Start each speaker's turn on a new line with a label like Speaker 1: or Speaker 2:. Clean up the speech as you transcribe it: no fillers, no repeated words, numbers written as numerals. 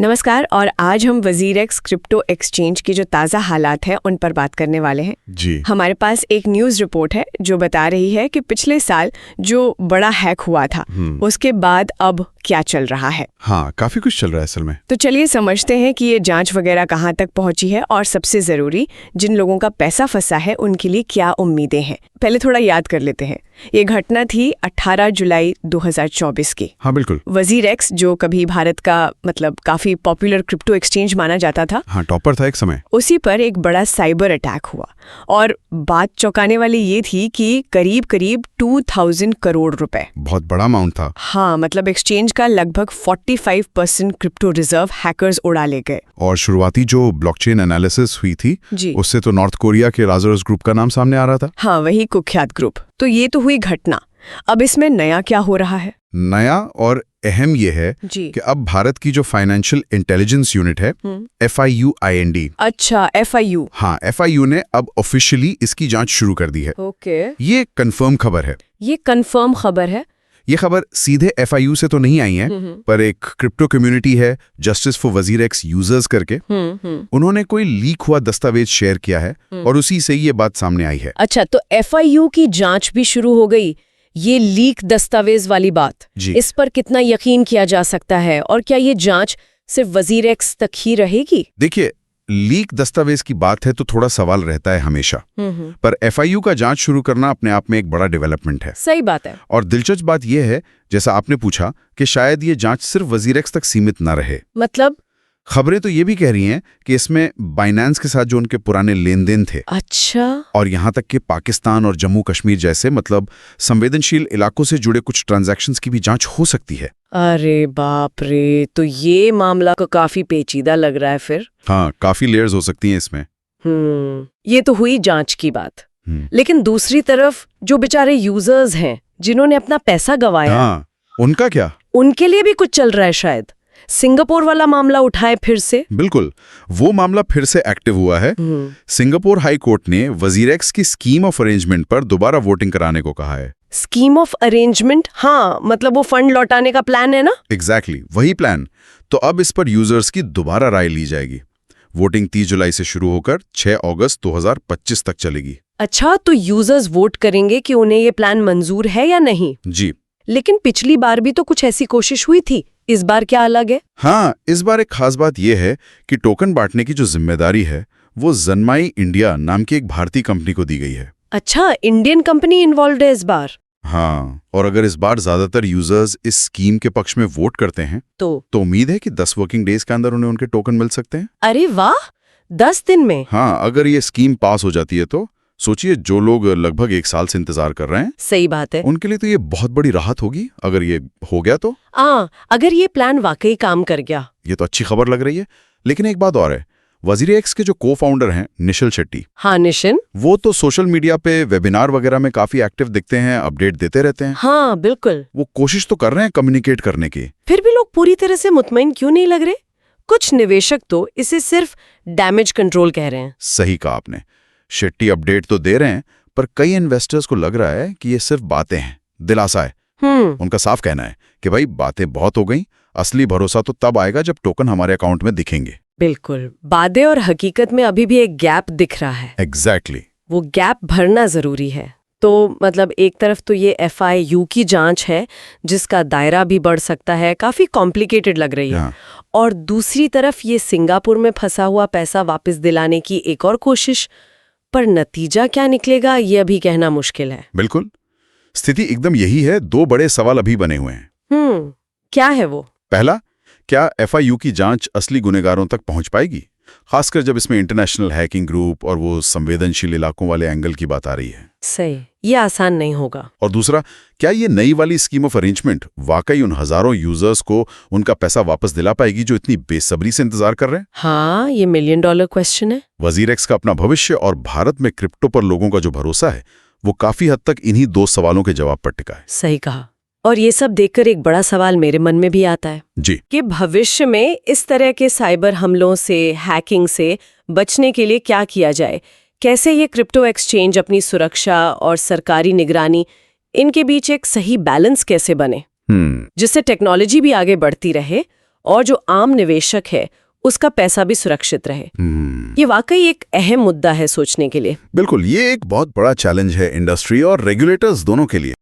Speaker 1: नमस्कार। और आज हम वजीरेक्स क्रिप्टो एक्सचेंज की जो ताज़ा हालात है उन पर बात करने वाले हैं।
Speaker 2: जी।
Speaker 1: हमारे पास एक न्यूज़ रिपोर्ट है जो बता रही है कि पिछले साल जो बड़ा हैक हुआ था उसके बाद अब क्या चल रहा है।
Speaker 2: हाँ, काफी कुछ चल रहा है असल में।
Speaker 1: तो चलिए समझते हैं कि ये जांच वगैरह कहाँ तक पहुंची है और सबसे जरूरी जिन लोगों का पैसा फंसा है उनके लिए क्या उम्मीदें हैं। पहले थोड़ा याद कर लेते हैं। ये घटना थी 18 जुलाई 2024 की।
Speaker 2: हाँ बिल्कुल।
Speaker 1: वजीरेक्स जो कभी भारत का काफी पॉपुलर क्रिप्टो एक्सचेंज माना जाता था,
Speaker 2: हाँ, टॉपर था एक समय।
Speaker 1: उसी पर एक बड़ा साइबर अटैक हुआ और बात चौंकाने वाली ये थी कि करीब 2000 करोड़ रुपए,
Speaker 2: बहुत बड़ा अमाउंट था।
Speaker 1: हाँ, एक्सचेंज का लगभग 45% क्रिप्टो रिजर्व हैकर्स उड़ा ले गए।
Speaker 2: और शुरुआती जो ब्लॉकचेन एनालिसिस हुई थी
Speaker 1: जी।
Speaker 2: उससे तो नॉर्थ कोरिया के लाजरस ग्रुप का नाम सामने आ रहा था।
Speaker 1: हाँ, वही कुख्यात ग्रुप। तो ये तो हुई घटना। अब इसमें नया क्या हो रहा है?
Speaker 2: नया और अहम ये है कि अब भारत की जो फाइनेंशियल इंटेलिजेंस यूनिट है FIUIND।
Speaker 1: अच्छा, FIU।
Speaker 2: हाँ, FIU ने अब ऑफिशियली इसकी जांच शुरू कर दी है।
Speaker 1: ओके।
Speaker 2: ये कंफर्म खबर है।
Speaker 1: ये कंफर्म खबर है।
Speaker 2: ये खबर सीधे FIU से तो नहीं आई है, पर एक क्रिप्टो कम्युनिटी है जस्टिस फॉर वजीरेक्स यूजर्स करके, उन्होंने कोई लीक हुआ दस्तावेज शेयर किया है और उसी से ये बात सामने आई है।
Speaker 1: अच्छा, तो FIU की जांच भी शुरू हो गई। ये लीक दस्तावेज वाली बात, इस पर कितना यकीन किया जा सकता है और क्या ये जांच सिर्फ वजीरेक्स तक ही रहेगी?
Speaker 2: देखिए, लीक दस्तावेज की बात है तो थोड़ा सवाल रहता है हमेशा, पर FIU का जांच शुरू करना अपने आप में एक बड़ा डेवलपमेंट है।
Speaker 1: सही बात है।
Speaker 2: और दिलचस्प बात यह है, जैसा आपने पूछा, कि शायद ये जांच सिर्फ वजीरेक्स तक सीमित ना रहे।
Speaker 1: मतलब
Speaker 2: खबरें तो ये भी कह रही हैं कि इसमें बाइनेंस के साथ जो उनके पुराने लेन देन थे,
Speaker 1: अच्छा,
Speaker 2: और यहाँ तक कि पाकिस्तान और जम्मू कश्मीर जैसे संवेदनशील इलाकों से जुड़े कुछ ट्रांजैक्शंस की भी जांच हो सकती है।
Speaker 1: अरे बाप रे, तो ये मामला को काफी पेचीदा लग रहा है फिर।
Speaker 2: हाँ, काफी लेयर्स हो सकती हैं इसमें।
Speaker 1: ये तो हुई जांच की बात। लेकिन दूसरी तरफ जो बेचारे यूजर्स हैं जिन्होंने अपना पैसा गंवाया,
Speaker 2: हाँ, उनका क्या?
Speaker 1: उनके लिए भी कुछ चल रहा है शायद। सिंगापुर वाला मामला उठाए फिर से।
Speaker 2: बिल्कुल, वो मामला फिर से एक्टिव हुआ है। सिंगापुर हाई कोर्ट ने वजीरेक्स की स्कीम ऑफ अरेंजमेंट पर दोबारा वोटिंग कराने को कहा है।
Speaker 1: Scheme of arrangement? हाँ, वो फंड लौटाने का प्लान है ना?
Speaker 2: एग्जैक्टली, वही प्लान। तो अब इस पर यूजर्स की दोबारा राय ली जाएगी। वोटिंग 30 जुलाई से शुरू होकर 6 अगस्त 2025 तक चलेगी।
Speaker 1: अच्छा, तो यूजर्स वोट करेंगे कि उन्हें ये प्लान मंजूर है या नहीं?
Speaker 2: जी।
Speaker 1: लेकिन पिछली बार भी तो कुछ ऐसी कोशिश हुई थी, इस बार क्या अलग है?
Speaker 2: हाँ, इस बार एक खास बात यह है कि टोकन बांटने की जो जिम्मेदारी है वो जन्माई इंडिया नाम की एक भारतीय कंपनी को दी गई है।
Speaker 1: अच्छा, इंडियन कंपनी इन्वॉल्व है इस बार?
Speaker 2: हाँ, और अगर इस बार ज्यादातर यूजर्स इस स्कीम के पक्ष में वोट करते हैं तो उम्मीद है कि 10 वर्किंग डेज के अंदर उन्हें उनके टोकन मिल सकते हैं।
Speaker 1: अरे वाह, 10 दिन में?
Speaker 2: हाँ, अगर ये स्कीम पास हो जाती है तो सोचिए, जो लोग लगभग 1 साल से इंतजार कर रहे हैं,
Speaker 1: सही बात है,
Speaker 2: उनके लिए तो ये बहुत बड़ी राहत होगी अगर ये हो गया तो।
Speaker 1: अगर ये प्लान वाकई काम कर गया,
Speaker 2: ये तो अच्छी खबर लग रही है। लेकिन एक बात और है, वजीरेक्स के जो को-फाउंडर हैं निशिल शेट्टी,
Speaker 1: हाँ निशिन,
Speaker 2: वो तो सोशल मीडिया पे वेबिनार वगैरह में काफी एक्टिव दिखते हैं, अपडेट देते रहते हैं।
Speaker 1: हाँ बिल्कुल,
Speaker 2: वो कोशिश तो कर रहे हैं कम्युनिकेट करने की।
Speaker 1: फिर भी लोग पूरी तरह से मुतमईन क्यों नहीं लग रहे? कुछ निवेशक तो इसे सिर्फ डैमेज कंट्रोल कह रहे हैं।
Speaker 2: सही कहा आपने, शेट्टी अपडेट तो दे रहे हैं, पर कई इन्वेस्टर्स को लग रहा है कि ये सिर्फ बातें हैं, दिलासा है। उनका साफ कहना है कि भाई बातें बहुत हो गई, असली भरोसा तो तब आएगा जब टोकन हमारे अकाउंट में दिखेंगे।
Speaker 1: बिल्कुल, बातें और हकीकत में अभी भी एक गैप दिख रहा है।
Speaker 2: एग्जैक्टली।
Speaker 1: वो गैप भरना जरूरी है। तो एक तरफ तो ये FIU की जांच है जिसका दायरा भी बढ़ सकता है, काफी कॉम्प्लिकेटेड लग रही है, और दूसरी तरफ ये सिंगापुर में फंसा हुआ पैसा वापस दिलाने की एक और कोशिश। पर नतीजा क्या निकलेगा ये अभी कहना मुश्किल है।
Speaker 2: बिल्कुल, स्थिति एकदम यही है। 2 बड़े सवाल अभी बने हुए हैं।
Speaker 1: क्या है वो?
Speaker 2: पहला, क्या FIU की जांच असली गुनहगारों तक पहुंच पाएगी, खासकर जब इसमें इंटरनेशनल हैकिंग ग्रुप और वो संवेदनशील इलाकों वाले एंगल की बात आ रही है।
Speaker 1: सही, ये आसान नहीं होगा।
Speaker 2: और दूसरा, क्या ये नई वाली स्कीम ऑफ अरेंजमेंट वाकई उन हजारों यूजर्स को उनका पैसा वापस दिला पाएगी जो इतनी बेसब्री से इंतजार कर रहे हैं?
Speaker 1: हाँ, ये $1 मिलियन क्वेश्चन है।
Speaker 2: वजीरेक्स का अपना भविष्य और भारत में क्रिप्टो पर लोगों का जो भरोसा है वो काफी हद तक इन्हीं 2 सवालों के जवाब पर टिका है।
Speaker 1: सही कहा। और ये सब देखकर एक बड़ा सवाल मेरे मन में भी आता है
Speaker 2: जी,
Speaker 1: कि भविष्य में इस तरह के साइबर हमलों से, हैकिंग से बचने के लिए क्या किया जाए। कैसे ये क्रिप्टो एक्सचेंज अपनी सुरक्षा और सरकारी निगरानी, इनके बीच एक सही बैलेंस कैसे बने, जिससे टेक्नोलॉजी भी आगे बढ़ती रहे और जो आम निवेशक है उसका पैसा भी सुरक्षित रहे। ये वाकई एक अहम मुद्दा है सोचने के लिए।
Speaker 2: बिल्कुल, ये एक बहुत बड़ा चैलेंज है इंडस्ट्री और रेगुलेटर्स दोनों के लिए।